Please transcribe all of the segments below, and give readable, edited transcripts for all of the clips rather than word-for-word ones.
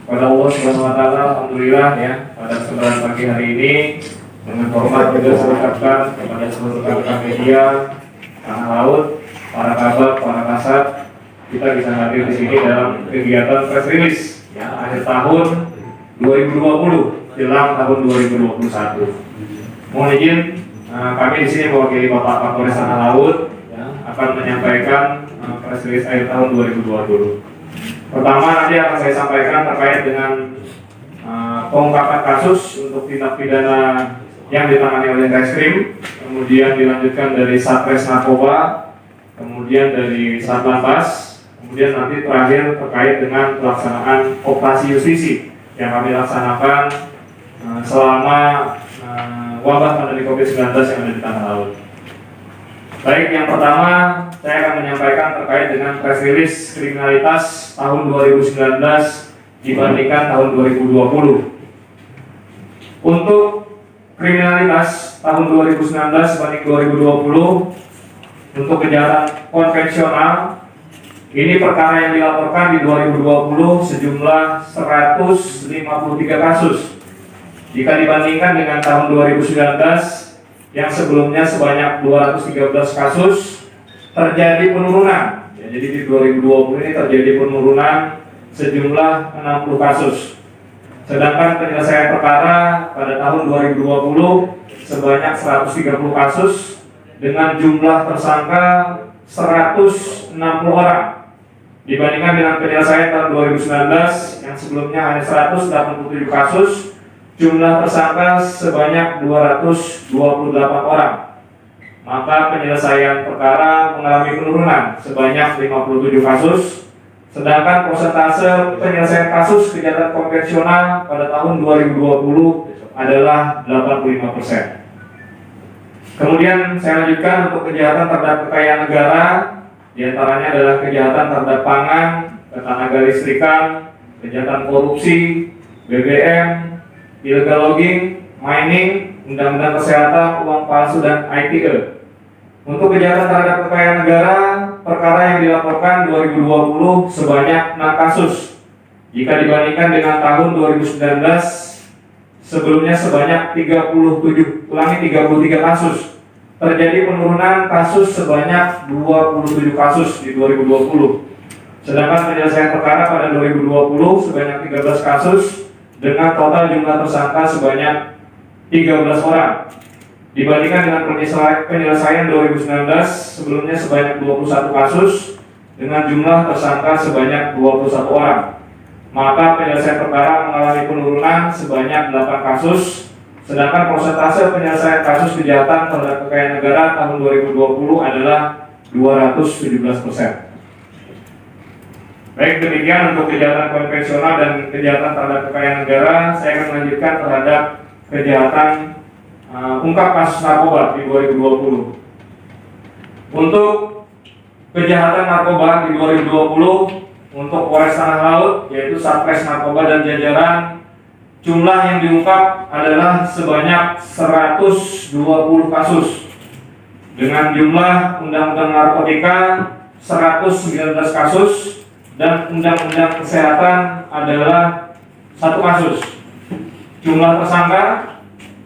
kepada Allah Subhanahu wa taala, alhamdulillah ya, pada kesempatan pagi hari ini dengan hormat juga saya ucapkan kepada seluruh rekan-rekan media, tanah laut, para kabak, para kasat, kita bisa hadir di sini dalam kegiatan press release ya, akhir tahun 2020 jelang tahun 2021. Mohon izin kami di sini mewakili Bapak Kapolres Tanah Laut ya, akan menyampaikan press release akhir tahun 2020. Pertama nanti akan saya sampaikan terkait dengan pengungkapan kasus untuk tindak pidana yang ditangani oleh Reskrim, kemudian dilanjutkan dari Satres Narkoba, kemudian dari Satlantas, kemudian nanti terakhir terkait dengan pelaksanaan operasi justisi yang kami laksanakan selama wabah pandemi COVID-19 yang ada di tanah laut. Baik, yang pertama saya akan menyampaikan terkait dengan press release kriminalitas tahun 2019 dibandingkan tahun 2020. Untuk kriminalitas tahun 2019 banding 2020, untuk kejahatan konvensional, ini perkara yang dilaporkan di 2020 sejumlah 153 kasus. Jika dibandingkan dengan tahun 2019 yang sebelumnya sebanyak 213 kasus, terjadi penurunan. Ya, jadi di 2020 ini terjadi penurunan sejumlah 60 kasus. Sedangkan penyelesaian perkara pada tahun 2020 sebanyak 130 kasus dengan jumlah tersangka 160 orang. Dibandingkan dengan penyelesaian tahun 2019 yang sebelumnya hanya 187 kasus, jumlah tersangka sebanyak 228 orang. Maka penyelesaian perkara mengalami penurunan sebanyak 57 kasus. Sedangkan persentase penyelesaian kasus kejahatan konvensional pada tahun 2020 adalah 85%. Kemudian saya lanjutkan untuk kejahatan terhadap kekayaan negara, diantaranya adalah kejahatan terhadap pangan, ketenaga listrikan, kejahatan korupsi, BBM, illegal logging, mining, undang-undang kesehatan, uang palsu, dan ITE. Untuk kejahatan terhadap kekayaan negara, perkara yang dilaporkan 2020 sebanyak 6 kasus. Jika dibandingkan dengan tahun 2019, sebelumnya sebanyak 33 kasus. Terjadi penurunan kasus sebanyak 27 kasus di 2020. Sedangkan penyelesaian perkara pada 2020 sebanyak 13 kasus dengan total jumlah tersangka sebanyak 13 orang. Dibandingkan dengan penyelesaian 2019 sebelumnya sebanyak 21 kasus dengan jumlah tersangka sebanyak 21 orang. Maka penyelesaian perkara mengalami penurunan sebanyak 8 kasus. Sedangkan persentase penyelesaian kasus kejahatan terhadap kekayaan negara tahun 2020 adalah 217%. Baik, demikian untuk kejahatan konvensional dan kejahatan terhadap kekayaan negara. Saya akan melanjutkan terhadap kejahatan ungkap kasus narkoba di 2020. Untuk kejahatan narkoba di 2020, untuk Polres Tanah Laut yaitu Satres Narkoba dan jajaran, jumlah yang diungkap adalah sebanyak 120 kasus dengan jumlah undang-undang narkotika 119 kasus dan undang-undang kesehatan adalah 1 kasus. Jumlah tersangka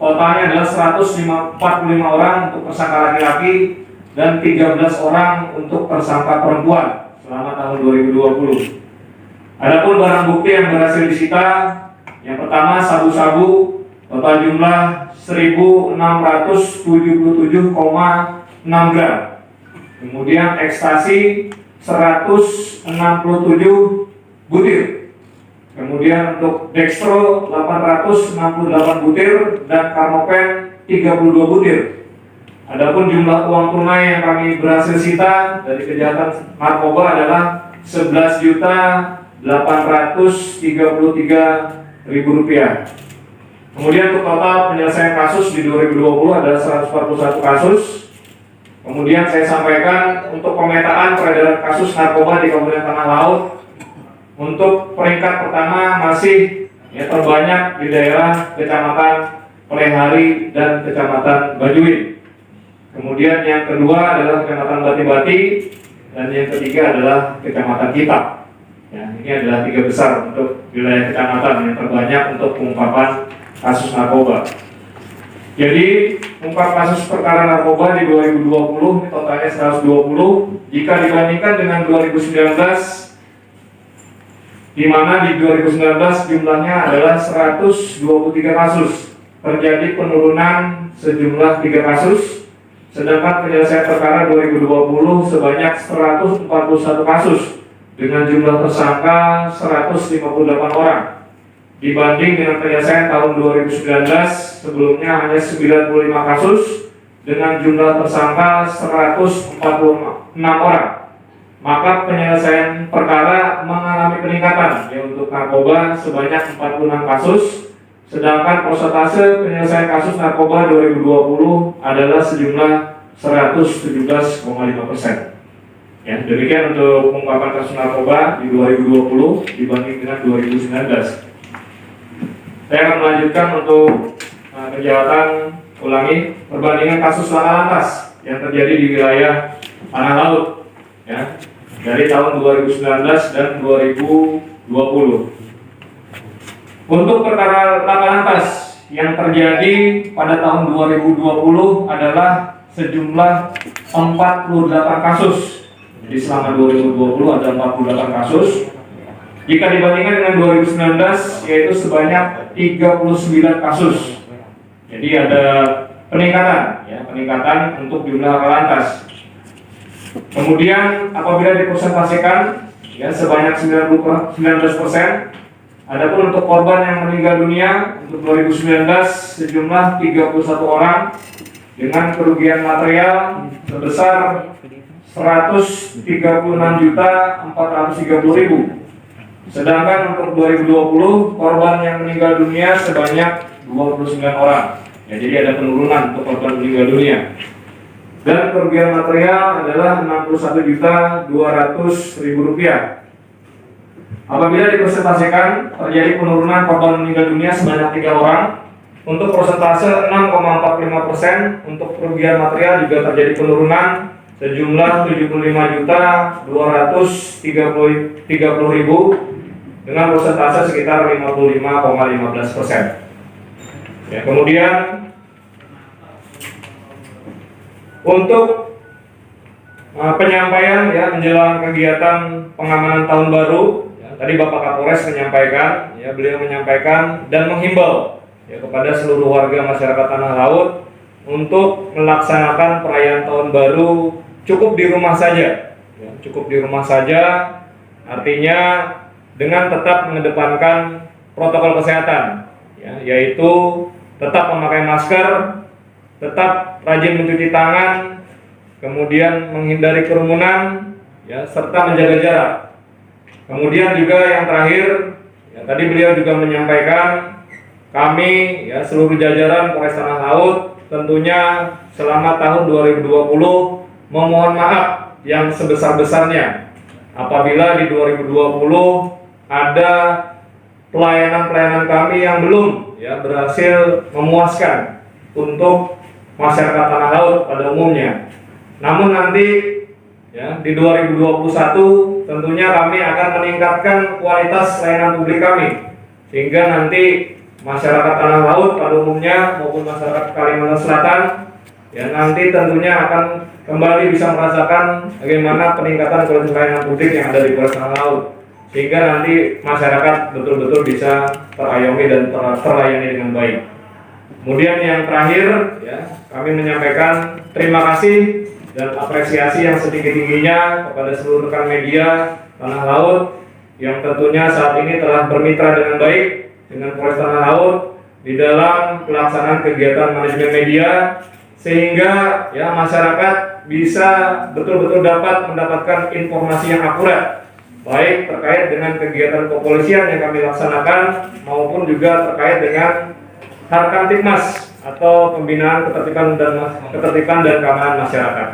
totalnya adalah 145 orang untuk tersangka laki-laki dan 13 orang untuk tersangka perempuan selama tahun 2020. Adapun barang bukti yang berhasil disita, yang pertama sabu-sabu total jumlah 1.677,6 gram. Kemudian ekstasi 167 butir. Kemudian untuk dextro 868 butir dan karmopen 32 butir. Adapun jumlah uang tunai yang kami berhasil sita dari kejahatan narkoba adalah 11.833.000 rupiah. Kemudian untuk total penyelesaian kasus di 2020 adalah 141 kasus. Kemudian saya sampaikan untuk pemetaan peredaran kasus narkoba di Kabupaten Tanah Laut. Untuk peringkat pertama masih terbanyak di daerah Kecamatan Pelehari dan Kecamatan Bajuin. Kemudian yang kedua adalah Kecamatan Bati-Bati dan yang ketiga adalah Kecamatan Kitab. Ya, ini adalah 3 besar untuk wilayah kecamatan yang terbanyak untuk pengungkapan kasus narkoba. Jadi ungkap kasus perkara narkoba di 2020 ini totalnya 120. Jika dibandingkan dengan 2019, di mana di 2019 jumlahnya adalah 123 kasus, terjadi penurunan sejumlah 3 kasus. Sedangkan penyelesaian perkara 2020 sebanyak 141 kasus dengan jumlah tersangka 158 orang, dibanding dengan penyelesaian tahun 2019 sebelumnya hanya 95 kasus dengan jumlah tersangka 146 orang. Maka penyelesaian perkara mengalami peningkatan, ya, untuk narkoba sebanyak 46 kasus, sedangkan persentase penyelesaian kasus narkoba 2020 adalah sejumlah 117,5%. Ya, demikian untuk pengungkapan kasus narkoba di 2020 dibanding dengan 2019. Saya akan melanjutkan untuk kejahatan perbandingan kasus laka lantas yang terjadi di wilayah tanah laut, ya, dari tahun 2019 dan 2020. Untuk perkara laka lantas yang terjadi pada tahun 2020 adalah sejumlah 48 kasus. Jadi selama 2020 ada 48 kasus. Jika dibandingkan dengan 2019, yaitu sebanyak 39 kasus. Jadi ada peningkatan, ya, peningkatan untuk jumlah laka lantas. Kemudian apabila dipresentasikan, ya, sebanyak 19%. Adapun untuk korban yang meninggal dunia untuk 2019 sejumlah 31 orang dengan kerugian material sebesar 136.430.000. Sedangkan untuk 2020 korban yang meninggal dunia sebanyak 29 orang. Ya, jadi ada penurunan untuk korban meninggal dunia. Dan kerugian material adalah 61.200.000 rupiah. Apabila dipresentasikan, terjadi penurunan korban meninggal dunia sebanyak 3 orang. Untuk persentase 6,45%, untuk kerugian material juga terjadi penurunan sejumlah 75.230.000 dengan persentase sekitar 55,15%. Ya, kemudian untuk penyampaian, ya, menjelang kegiatan pengamanan tahun baru, ya, tadi Bapak Kapolres menyampaikan, ya, beliau menyampaikan dan menghimbau, ya, kepada seluruh warga masyarakat tanah laut untuk melaksanakan perayaan tahun baru cukup di rumah saja, ya, cukup di rumah saja, artinya dengan tetap mengedepankan protokol kesehatan, ya, yaitu tetap memakai masker, tetap rajin mencuci tangan, kemudian menghindari kerumunan, ya, serta menjaga jarak. Kemudian juga yang terakhir, ya, tadi beliau juga menyampaikan kami, ya, seluruh jajaran Polres Tanah Laut tentunya selama tahun 2020 memohon maaf yang sebesar-besarnya apabila di 2020 ada pelayanan-pelayanan kami yang belum, ya, berhasil memuaskan untuk masyarakat tanah laut pada umumnya. Namun nanti, ya, di 2021 tentunya kami akan meningkatkan kualitas layanan publik kami sehingga nanti masyarakat tanah laut pada umumnya maupun masyarakat Kalimantan Selatan, ya, nanti tentunya akan kembali bisa merasakan bagaimana peningkatan kualitas layanan publik yang ada di Polres Tanah Laut, sehingga nanti masyarakat betul-betul bisa terayomi dan terlayani dengan baik. Kemudian yang terakhir, ya, kami menyampaikan terima kasih dan apresiasi yang setinggi-tingginya kepada seluruh rekan media Tanah Laut yang tentunya saat ini telah bermitra dengan baik dengan Polres Tanah Laut di dalam pelaksanaan kegiatan manajemen media, sehingga, ya, masyarakat bisa betul-betul dapat mendapatkan informasi yang akurat, baik terkait dengan kegiatan kepolisian yang kami laksanakan maupun juga terkait dengan Harkantipmas atau pembinaan ketertiban dan keamanan masyarakat.